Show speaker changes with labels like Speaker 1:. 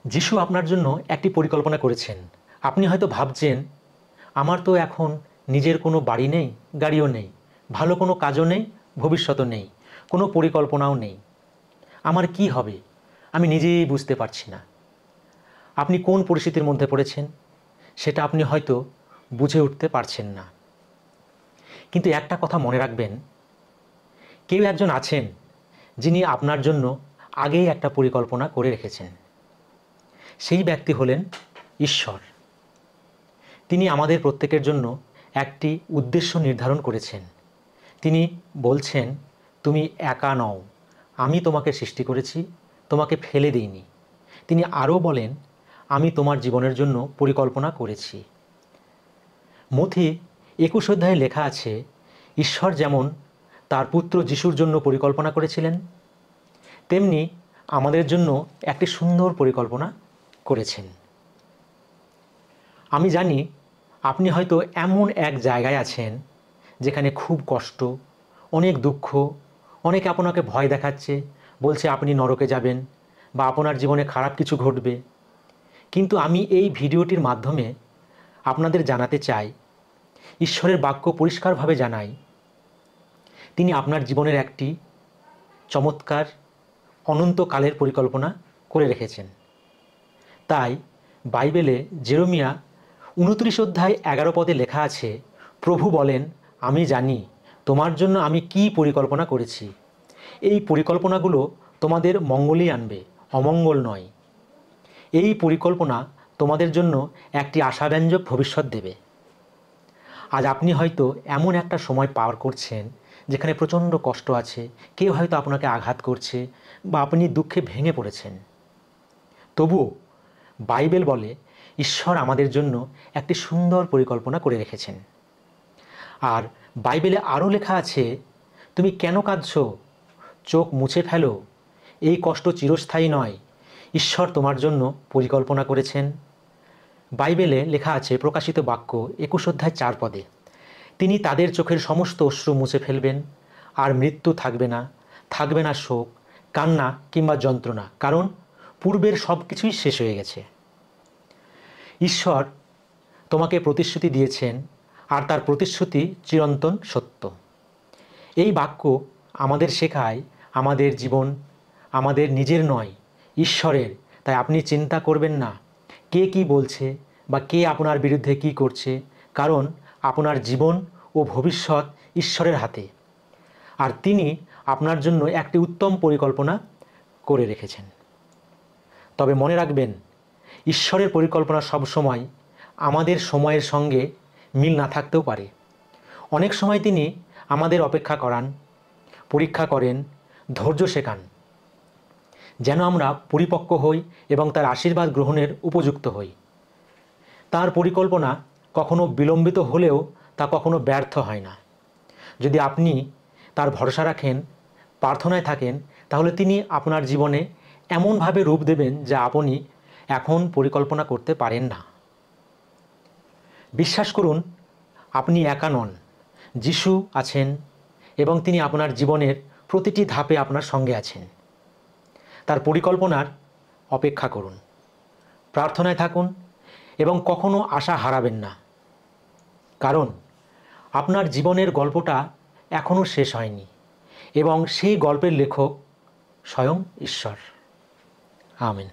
Speaker 1: যিশু আপনার জন্য একটি পরিকল্পনা করেছেন। আপনি হয়তো ভাবছেন, আমার তো এখন নিজের কোনো বাড়ি নেই, গাড়িও নেই, ভালো কোনো কাজও নেই, ভবিষ্যৎও নেই, কোনো পরিকল্পনাও নেই। আমার কি হবে? আমি নিজেই বুঝতে পারছি না। আপনি কোন পরিস্থিতির মধ্যে পড়েছেন সেটা আপনি হয়তো বুঝে উঠতে পারছেন না। কিন্তু একটা কথা মনে রাখবেন, কেউ একজন আছেন যিনি আপনার জন্য আগেই একটা পরিকল্পনা করে রেখেছেন। সেই ব্যক্তি হলেন ঈশ্বর। তিনি আমাদের প্রত্যেকের জন্য একটি উদ্দেশ্য নির্ধারণ করেছেন। তিনি বলছেন, তুমি একা নও, আমি তোমাকে সৃষ্টি করেছি, তোমাকে ফেলে দিইনি। তিনি আরও বলেন, আমি তোমার জীবনের জন্য পরিকল্পনা করেছি। মথি 21 অধ্যায়ে লেখা আছে, ঈশ্বর যেমন তার পুত্র যিশুর জন্য পরিকল্পনা করেছিলেন, তেমনি আমাদের জন্য একটি সুন্দর পরিকল্পনা করেছেন। আমি জানি আপনি হয়তো এমন এক জায়গায় আছেন যেখানে খুব কষ্ট, অনেক দুঃখ, অনেকে আপনাকে ভয় দেখাচ্ছে, বলছে আপনি নরকে যাবেন বা আপনার জীবনে খারাপ কিছু ঘটবে। কিন্তু আমি এই ভিডিওটির মাধ্যমে আপনাদের জানাতে চাই, ঈশ্বরের বাক্য পরিষ্কারভাবে জানাই, তিনি আপনার জীবনের একটি চমৎকার অনন্তকালের পরিকল্পনা করে রেখেছেন। তাই বাইবেলে জেরেমিয়া 29 অধ্যায় 11 পদে লেখা আছে, প্রভু বলেন, আমি জানি তোমার জন্য আমি কি পরিকল্পনা করেছি। এই পরিকল্পনাগুলো তোমাদের মঙ্গলই আনবে, অমঙ্গল নয়। এই পরিকল্পনা তোমাদের জন্য একটি আশাব্যঞ্জক ভবিষ্যৎ দেবে। আজ আপনি হয়তো এমন একটা সময় পার করছেন যেখানে প্রচণ্ড কষ্ট আছে, কেউ হয়তো আপনাকে আঘাত করছে বা আপনি দুঃখে ভেঙে পড়েছেন। তবুও বাইবেল বলে, ঈশ্বর আমাদের জন্য একটি সুন্দর পরিকল্পনা করে রেখেছেন। আর বাইবেলে আরও লেখা আছে, তুমি কেন কাঁদছো? চোখ মুছে ফেলো, এই কষ্ট চিরস্থায়ী নয়, ঈশ্বর তোমার জন্য পরিকল্পনা করেছেন। বাইবেলে লেখা আছে প্রকাশিত বাক্য 21 অধ্যায় 4 পদে, তিনি তাদের চোখের সমস্ত অশ্রু মুছে ফেলবেন, আর মৃত্যু থাকবে না, থাকবে না শোক, কান্না কিংবা যন্ত্রণা, কারণ পূর্বের সব কিছুই শেষ হয়ে গেছে। ঈশ্বর তোমাকে প্রতিশ্রুতি দিয়েছেন, আর তার প্রতিশ্রুতি চিরন্তন সত্য। এই বাক্য আমাদের শেখায়, আমাদের জীবন আমাদের নিজের নয়, ঈশ্বরের। তাই আপনি চিন্তা করবেন না কে কি বলছে বা কে আপনার বিরুদ্ধে কি করছে, কারণ আপনার জীবন ও ভবিষ্যৎ ঈশ্বরের হাতে। আর তিনি আপনার জন্য একটি উত্তম পরিকল্পনা করে রেখেছেন। তবে মনে রাখবেন, ঈশ্বরের পরিকল্পনা সবসময় আমাদের সময়ের সঙ্গে মিল না থাকতেও পারে। অনেক সময় তিনি আমাদের অপেক্ষা করান, পরীক্ষা করেন, ধৈর্য শেখান, যেন আমরা পরিপক্ক হই এবং তার আশীর্বাদ গ্রহণের উপযুক্ত হই। তার পরিকল্পনা কখনো বিলম্বিত হলেও তা কখনো ব্যর্থ হয় না। যদি আপনি তার ভরসা রাখেন, প্রার্থনায় থাকেন, তাহলে তিনি আপনার জীবনে এমনভাবে রূপ দেবেন যা আপনি এখন পরিকল্পনা করতে পারেন না। বিশ্বাস করুন, আপনি একা নন, যিশু আছেন এবং তিনি আপনার জীবনের প্রতিটি ধাপে আপনার সঙ্গে আছেন। তার পরিকল্পনার অপেক্ষা করুন, প্রার্থনায় থাকুন এবং কখনো আশা হারাবেন না, কারণ আপনার জীবনের গল্পটা এখনও শেষ হয়নি এবং সেই গল্পের লেখক স্বয়ং ঈশ্বর। আমেন।